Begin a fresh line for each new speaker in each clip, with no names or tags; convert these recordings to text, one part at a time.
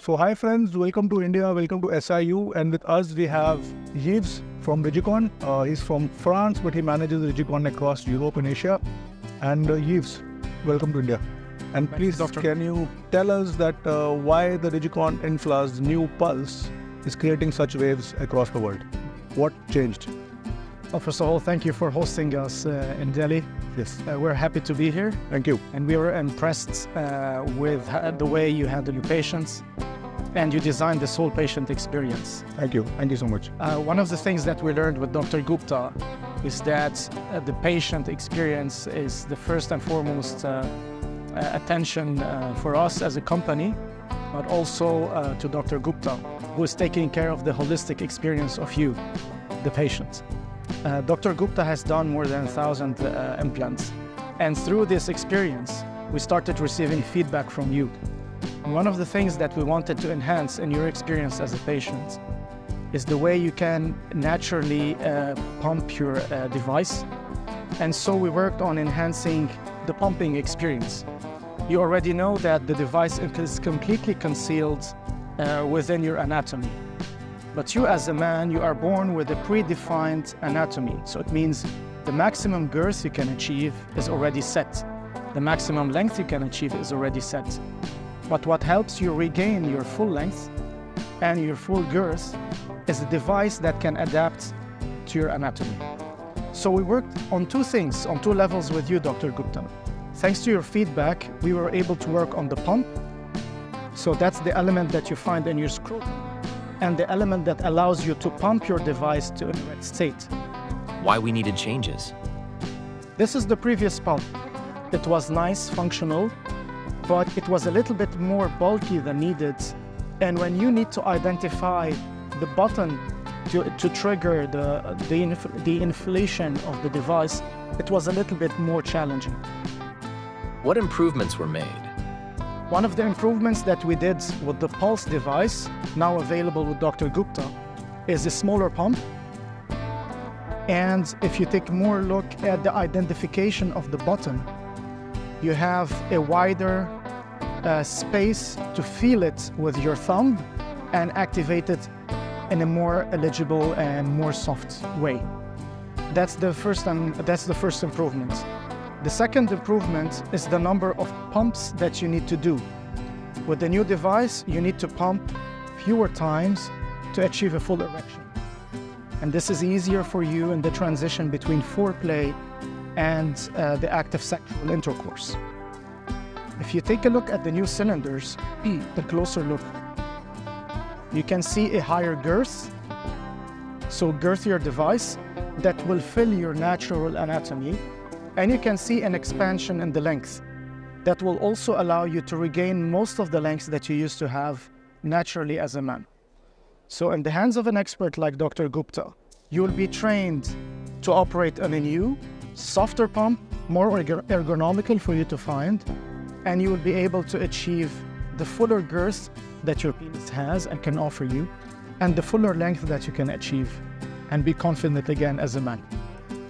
So hi friends, welcome to India, welcome to SIU, and with us we have Yves from Rigicon. He's from France, but he manages Rigicon across Europe and Asia. And Yves, welcome to India. And please, Doctor, can you tell us that why the Rigicon Infla's new Pulse is creating such waves across the world? What changed?
Well, first of all, thank you for hosting us in Delhi.
Yes.
We're happy to be here.
Thank you.
And we were impressed with the way you handle your patients and you designed this whole patient experience.
Thank you. Thank you so much.
One of the things that we learned with Dr. Gupta is that the patient experience is the first and foremost attention for us as a company, but also to Dr. Gupta, who is taking care of the holistic experience of you, the patient. Dr. Gupta has done more than 1,000 implants, and through this experience, we started receiving feedback from you. And one of the things that we wanted to enhance in your experience as a patient is the way you can naturally pump your device. And so we worked on enhancing the pumping experience. You already know that the device is completely concealed within your anatomy. But you as a man, you are born with a predefined anatomy. So it means the maximum girth you can achieve is already set. The maximum length you can achieve is already set. But what helps you regain your full length and your full girth is a device that can adapt to your anatomy. So we worked on two things, on two levels with you, Dr. Gupta. Thanks to your feedback, we were able to work on the pump. So that's the element that you find in your scrotum, and the element that allows you to pump your device to an erect state.
Why we needed changes?
This is the previous pump. It was nice, functional, but it was a little bit more bulky than needed. And when you need to identify the button to trigger the inflation of the device, it was a little bit more challenging.
What improvements were made?
One of the improvements that we did with the Pulse device, now available with Dr. Gupta, is a smaller pump. And if you take more look at the identification of the button, you have a wider space to feel it with your thumb and activate it in a more eligible and more soft way. That's the first improvement. The second improvement is the number of pumps that you need to do. With the new device, you need to pump fewer times to achieve a full erection. And this is easier for you in the transition between foreplay and the active sexual intercourse. If you take a look at the new cylinders, a closer look, you can see a higher girth, so girthier device that will fill your natural anatomy. And you can see an expansion in the length that will also allow you to regain most of the length that you used to have naturally as a man. So in the hands of an expert like Dr. Gupta, you will be trained to operate on a new, softer pump, more ergonomical for you to find, and you will be able to achieve the fuller girth that your penis has and can offer you, and the fuller length that you can achieve, and be confident again as a man.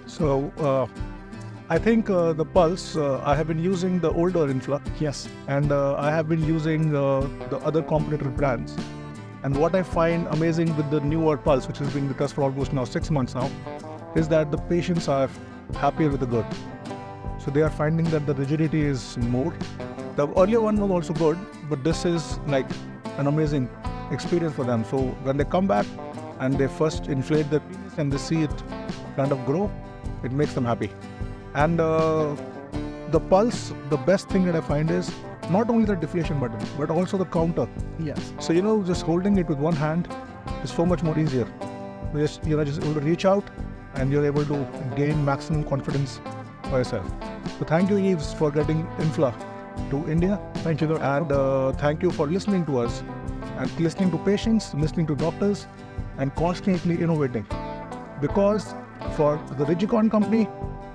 So, I think the Pulse, I have been using the older Infla.
Yes.
And I have been using the other competitor brands. And what I find amazing with the newer Pulse, which has been with us for almost now 6 months now, is that the patients are happier with the girth. So they are finding that the rigidity is more. The earlier one was also good, but this is like an amazing experience for them. So when they come back and they first inflate their penis and they see it kind of grow, it makes them happy. And the Pulse, the best thing that I find is not only the deflation button, but also the counter.
Yes.
So, just holding it with one hand is so much more easier. You're just able to reach out and you're able to gain maximum confidence for yourself. So thank you, Yves, for getting Infla to India.
Thank you.
And thank you for listening to us and listening to patients, listening to doctors, and constantly innovating. Because for the Rigicon company,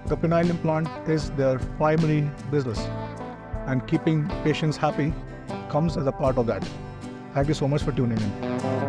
the penile implant is their primary business, and keeping patients happy comes as a part of that. Thank you so much for tuning in.